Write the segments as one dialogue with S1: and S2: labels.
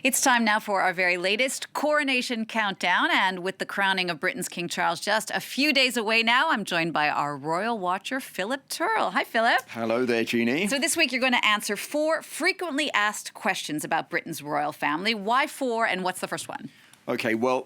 S1: It's time now for our very latest Coronation Countdown, and with the crowning of Britain's King Charles just a few days away now, I'm joined by our royal watcher, Philip Turle. Hi, Philip.
S2: Hello there, Jeannie.
S1: So this week you're going to answer 4 frequently asked questions about Britain's royal family. Why 4, and what's the first one?
S2: Okay, well,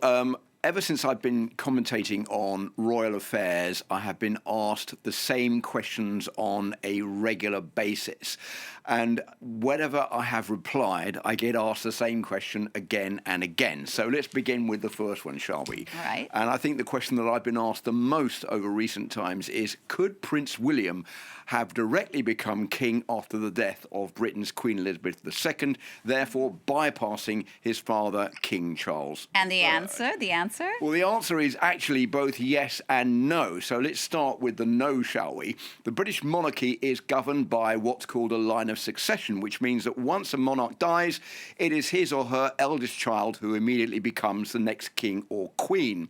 S2: ever since I've been commentating on royal affairs, I have been asked the same questions on a regular basis. And whenever I have replied, I get asked the same question again and again. So let's begin with the first one, shall we?
S1: All right.
S2: And I think the question that I've been asked the most over recent times is, could Prince William have directly become king after the death of Britain's Queen Elizabeth II, therefore bypassing his father, King Charles?
S1: And the answer?
S2: Well, the answer is actually both yes and no. So let's start with the no, shall we? The British monarchy is governed by what's called a line of succession, which means that once a monarch dies, it is his or her eldest child who immediately becomes the next king or queen.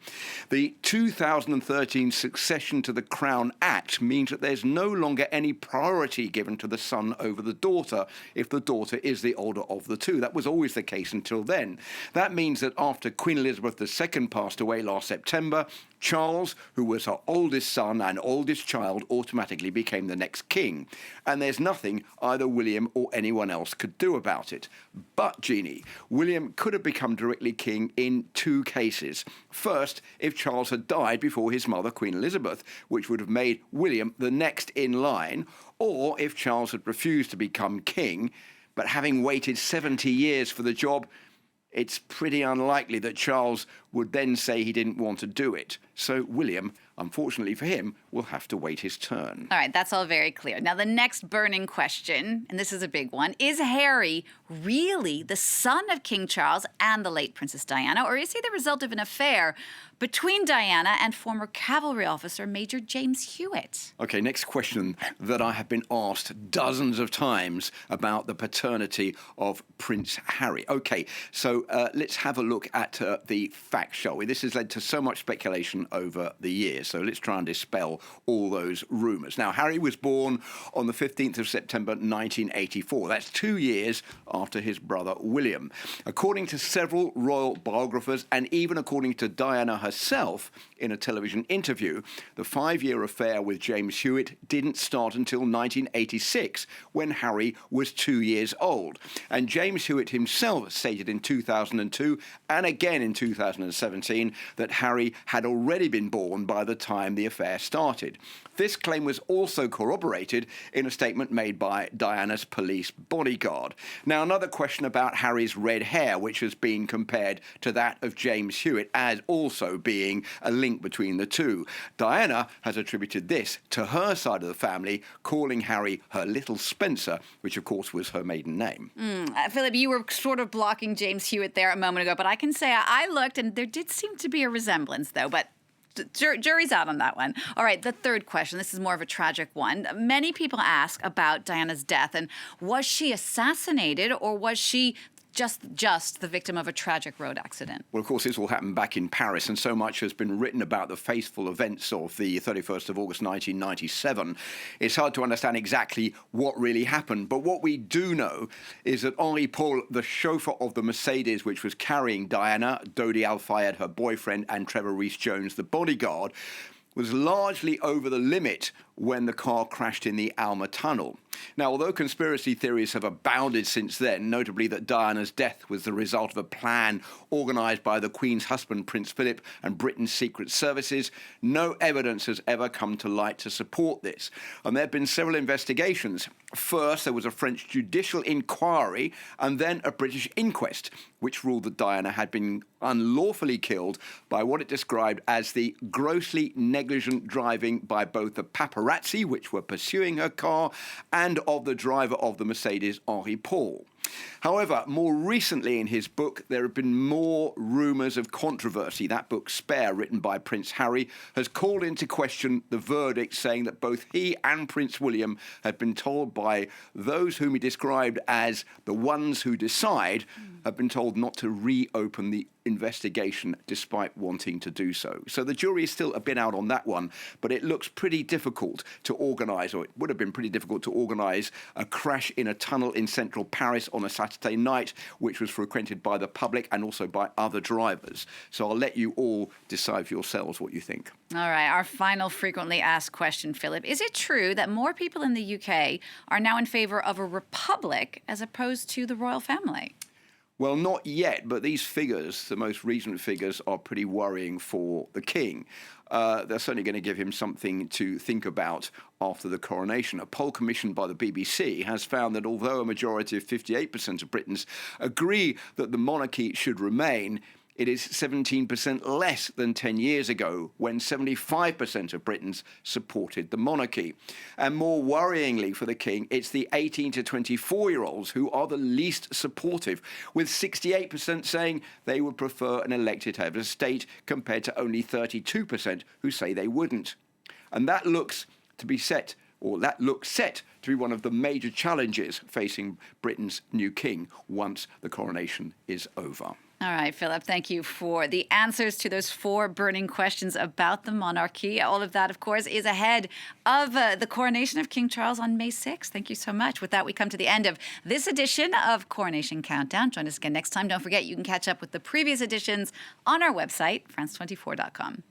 S2: The 2013 Succession to the Crown Act means that there's no longer any priority given to the son over the daughter if the daughter is the older of the two. That was always the case until then. That means that after Queen Elizabeth II passed away last September, Charles, who was her oldest son and oldest child, automatically became the next king. And there's nothing either William or anyone else could do about it. But, Jeannie, William could have become directly king in 2 cases. First, if Charles had died before his mother, Queen Elizabeth, which would have made William the next in line, or if Charles had refused to become king, but having waited 70 years for the job, it's pretty unlikely that Charles would then say he didn't want to do it. So William, unfortunately for him, will have to wait his turn.
S1: All right, that's all very clear. Now, the next burning question, and this is a big one, is Harry really the son of King Charles and the late Princess Diana, or is he the result of an affair between Diana and former cavalry officer Major James Hewitt?
S2: Okay, next question that I have been asked dozens of times about the paternity of Prince Harry. Okay, so let's have a look at the facts, shall we? This has led to so much speculation over the years, so let's try and dispel all those rumours. Now, Harry was born on the 15th of September 1984. That's 2 years after his brother William. According to several royal biographers, and even according to Diana herself in a television interview, the 5-year affair with James Hewitt didn't start until 1986, when Harry was 2 years old. And James Hewitt himself stated in 2002 and again in 2017 that Harry had already been born by the time the affair started. This claim was also corroborated in a statement made by Diana's police bodyguard. Now, another question about Harry's red hair, which has been compared to that of James Hewitt as also being a link between the two. Diana has attributed this to her side of the family, calling Harry her little Spencer, which of course was her maiden name.
S1: Philip, you were sort of blocking James Hewitt there a moment ago, but I can say I looked and there did seem to be a resemblance, though, but jury's out on that one. All right, the third question. This is more of a tragic one. Many people ask about Diana's death, and was she assassinated or was she just the victim of a tragic road accident?
S2: Well, of course, this all happened back in Paris, and so much has been written about the fateful events of the 31st of August 1997. It's hard to understand exactly what really happened, but what we do know is that Henri Paul, the chauffeur of the Mercedes which was carrying Diana, Dodi Al-Fayed, her boyfriend, and Trevor Rees-Jones, the bodyguard, was largely over the limit when the car crashed in the Alma Tunnel. Now, although conspiracy theories have abounded since then, notably that Diana's death was the result of a plan organised by the Queen's husband, Prince Philip, and Britain's secret services, no evidence has ever come to light to support this. And there have been several investigations. First, there was a French judicial inquiry and then a British inquest, which ruled that Diana had been unlawfully killed by what it described as the grossly negligent driving by both the paparazzi, which were pursuing her car, and of the driver of the Mercedes, Henri Paul. However, more recently in his book, there have been more rumours of controversy. That book, Spare, written by Prince Harry, has called into question the verdict, saying that both he and Prince William had been told by those whom he described as the ones who decide, have been told not to reopen the investigation despite wanting to do so. So the jury is still a bit out on that one, but it looks pretty difficult to organise, or it would have been pretty difficult to organise, a crash in a tunnel in central Paris on on a Saturday night, which was frequented by the public and also by other drivers. So I'll let you all decide for yourselves what you think.
S1: All right, our final frequently asked question, Philip. Is it true that more people in the UK are now in favour of a republic as opposed to the royal family?
S2: Well, not yet, but these figures, the most recent figures, are pretty worrying for the king. They're certainly going to give him something to think about after the coronation. A poll commissioned by the BBC has found that although a majority of 58% of Britons agree that the monarchy should remain, it is 17% less than 10 years ago, when 75% of Britons supported the monarchy. And more worryingly for the king, it's the 18 to 24-year-olds who are the least supportive, with 68% saying they would prefer an elected head of state, compared to only 32% who say they wouldn't. And that looks set to be one of the major challenges facing Britain's new king once the coronation is over.
S1: All right, Philip, thank you for the answers to those 4 burning questions about the monarchy. All of that, of course, is ahead of the coronation of King Charles on May 6th. Thank you so much. With that, we come to the end of this edition of Coronation Countdown. Join us again next time. Don't forget, you can catch up with the previous editions on our website, france24.com.